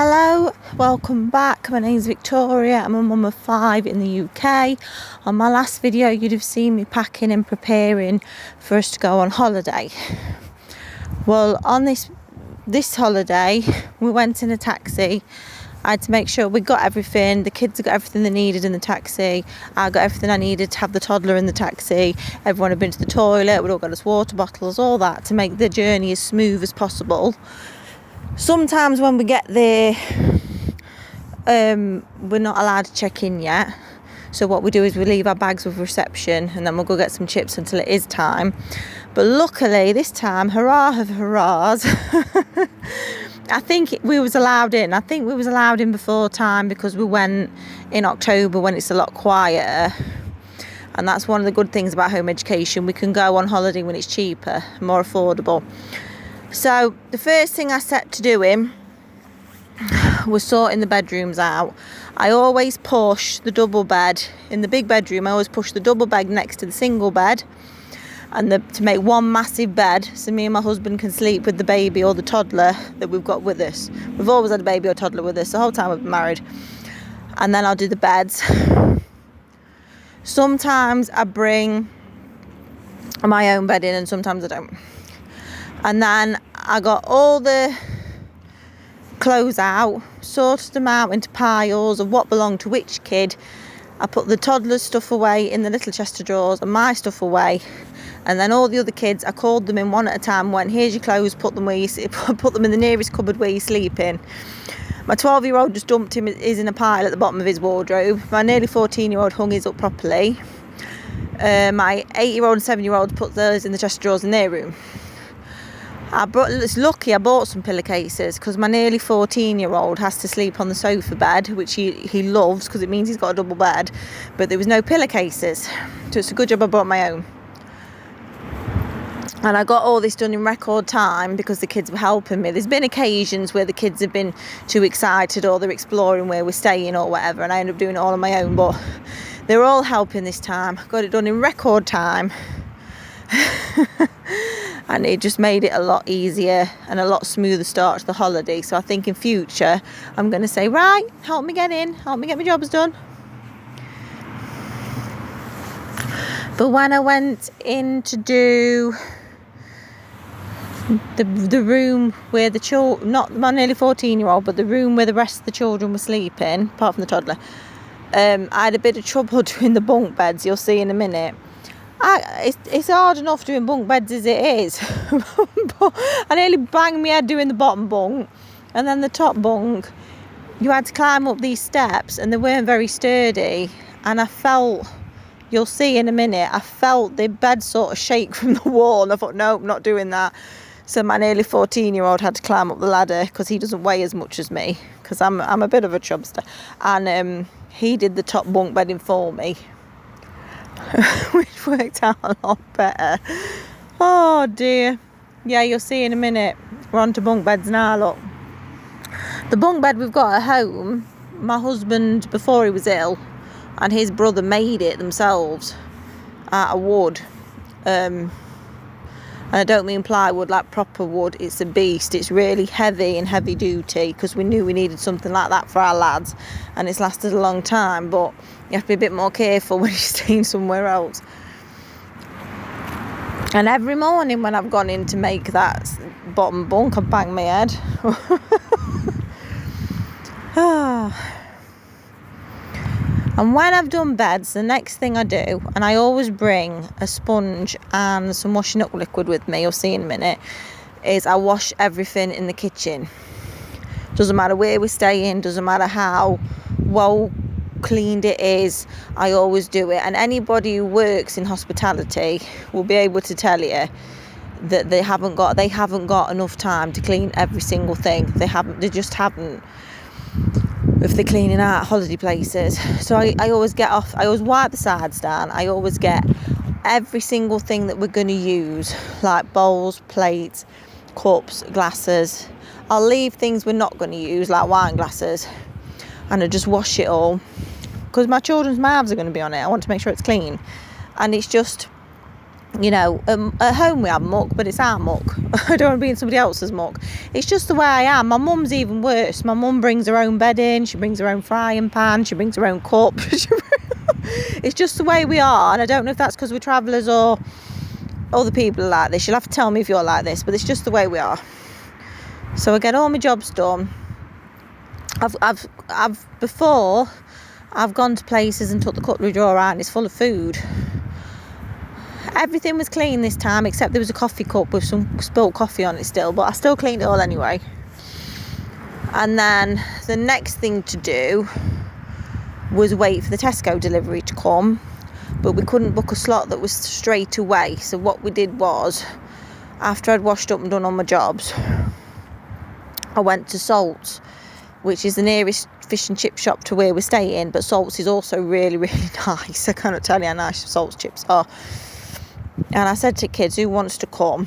Hello, welcome back. My name's Victoria. I'm a mum of 5 in the UK. On my last video you'd have seen me packing and preparing for us to go on holiday. Well, on this holiday we went in a taxi. I had to make sure we got everything. The kids got everything they needed in the taxi. I got everything I needed to have the toddler in the taxi. Everyone had been to the toilet. We'd all got us water bottles, all that, to make the journey as smooth as possible. Sometimes when we get there, we're not allowed to check in yet. So what we do is we leave our bags with reception and then we'll go get some chips until it is time. But luckily this time, hurrah of hurrahs, I think we was allowed in. I think we was allowed in before time because we went in October when it's a lot quieter. And that's one of the good things about home education. We can go on holiday when it's cheaper, more affordable. So the first thing I set to doing was sorting the bedrooms out. I always push the double bed in the big bedroom. I always push the double bed next to the single bed, and to make one massive bed so me and my husband can sleep with the baby or the toddler that we've got with us. We've always had a baby or toddler with us the whole time we've been married. And then I'll do the beds. Sometimes I bring my own bed in and sometimes I don't. And then I got all the clothes out, sorted them out into piles of what belonged to which kid. I put the toddler's stuff away in the little chest of drawers and my stuff away. And then all the other kids, I called them in one at a time and went, here's your clothes, put them in the nearest cupboard where you sleep in. My 12-year-old just dumped him, is in a pile at the bottom of his wardrobe. My nearly 14-year-old hung his up properly. My 8-year-old and 7-year-old put theirs in the chest of drawers in their room. It's lucky I bought some pillowcases because my nearly 14-year-old has to sleep on the sofa bed, which he loves because it means he's got a double bed, but there was no pillowcases, so it's a good job I bought my own. And I got all this done in record time because the kids were helping me. There's been occasions where the kids have been too excited or they're exploring where we're staying or whatever, and I end up doing it all on my own, but they're all helping this time. Got it done in record time. And it just made it a lot easier and a lot smoother start to the holiday. So I think in future I'm going to say, right, help me get in, help me get my jobs done. But when I went in to do the room where the children, not my nearly 14-year-old, but the room where the rest of the children were sleeping, apart from the toddler, I had a bit of trouble doing the bunk beds, you'll see in a minute. It's hard enough doing bunk beds as it is. But I nearly banged my head doing the bottom bunk, and then the top bunk, you had to climb up these steps and they weren't very sturdy, and I felt, you'll see in a minute, I felt the bed sort of shake from the wall, and I thought, nope, not doing that. So my nearly 14-year-old had to climb up the ladder because he doesn't weigh as much as me, because I'm a bit of a chubster, and he did the top bunk bedding for me. Which worked out a lot better. Oh dear. Yeah, you'll see in a minute. We're on to bunk beds now, look. The bunk bed we've got at home, my husband, before he was ill, and his brother made it themselves out of wood. And I don't mean plywood, like proper wood. It's a beast. It's really heavy and heavy duty because we knew we needed something like that for our lads, and it's lasted a long time, but you have to be a bit more careful when you're staying somewhere else. And every morning when I've gone in to make that bottom bunk, I've banged my head. And when I've done beds, the next thing I do, and I always bring a sponge and some washing up liquid with me, you'll see in a minute, is I wash everything in the kitchen. Doesn't matter where we're staying, doesn't matter how well cleaned it is, I always do it. And anybody who works in hospitality will be able to tell you that they haven't got enough time to clean every single thing. They just haven't, if they're cleaning out holiday places. So I always wipe the sides down. I always get every single thing that we're going to use, like bowls, plates, cups, glasses. I'll leave things we're not going to use, like wine glasses, and I just wash it all because my children's mouths are going to be on it. I want to make sure it's clean, and it's just You know, at home we have muck, but it's our muck. I don't want to be in somebody else's muck. It's just the way I am. My mum's even worse. My mum brings her own bed in, she brings her own frying pan, she brings her own cup. It's just the way we are, and I don't know if that's because we're travellers or other people are like this. You'll have to tell me if you're like this, but it's just the way we are. So I get all my jobs done. Before I've gone to places and took the cutlery drawer out and it's full of food. Everything was clean this time except there was a coffee cup with some spilt coffee on it still, but I still cleaned it all anyway. And then the next thing to do was wait for the Tesco delivery to come, but we couldn't book a slot that was straight away. So what we did was, after I'd washed up and done all my jobs, I went to Salt's, which is the nearest fish and chip shop to where we're staying, but Salt's is also really, really nice. I cannot tell you how nice Salt's chips are. And I said to kids, who wants to come?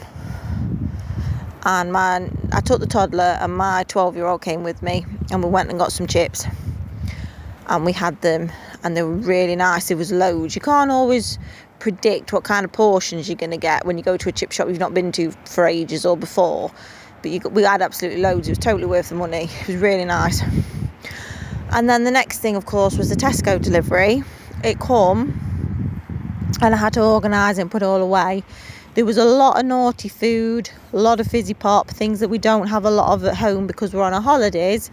And I took the toddler and my 12-year-old came with me, and we went and got some chips. And we had them, and they were really nice. There was loads. You can't always predict what kind of portions you're going to get when you go to a chip shop you've not been to for ages or before. But we had absolutely loads. It was totally worth the money. It was really nice. And then the next thing, of course, was the Tesco delivery. It come, and I had to organise and put it all away. There was a lot of naughty food, a lot of fizzy pop, things that we don't have a lot of at home because we're on our holidays.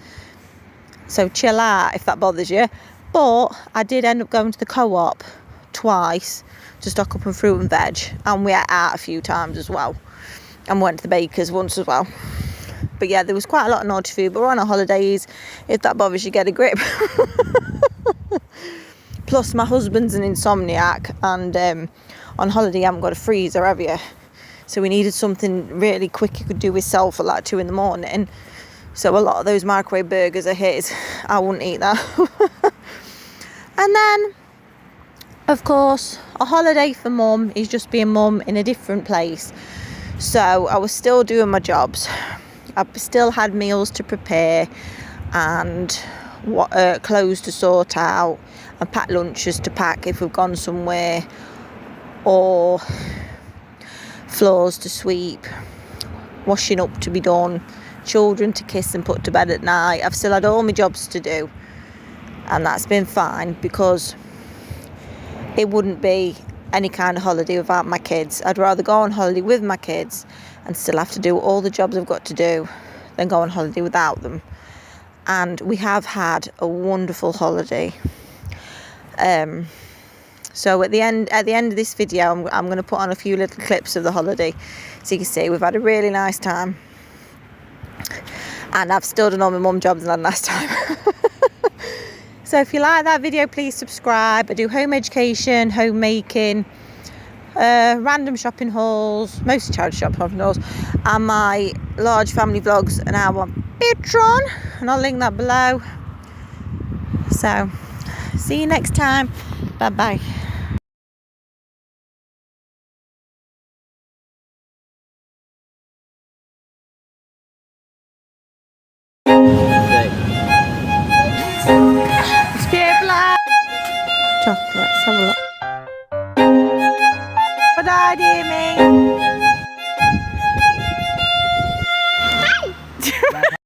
So chill out if that bothers you. But I did end up going to the Co-op twice to stock up on fruit and veg, and we ate out a few times as well, and went to the baker's once as well. But yeah, there was quite a lot of naughty food, but we're on our holidays. If that bothers you, get a grip. Plus my husband's an insomniac, and on holiday you haven't got a freezer, have you? So we needed something really quick he could do himself at like 2 a.m. So a lot of those microwave burgers are his. I wouldn't eat that. And then, of course, a holiday for mum is just being mum in a different place. So I was still doing my jobs. I still had meals to prepare and clothes to sort out, and packed lunches to pack if we've gone somewhere, or floors to sweep, washing up to be done, children to kiss and put to bed at night. I've still had all my jobs to do, and that's been fine because it wouldn't be any kind of holiday without my kids. I'd rather go on holiday with my kids and still have to do all the jobs I've got to do than go on holiday without them. And we have had a wonderful holiday. So at the end of this video, I'm going to put on a few little clips of the holiday, so you can see we've had a really nice time, and I've still done all my mum jobs and had a nice time. So if you like that video, please subscribe. I do home education, homemaking, random shopping hauls, mostly charity shopping hauls, and my large family vlogs are now on Patreon, and I'll link that below. So see you next time. Bye bye. Chocolate, let's have a look. What idea, me?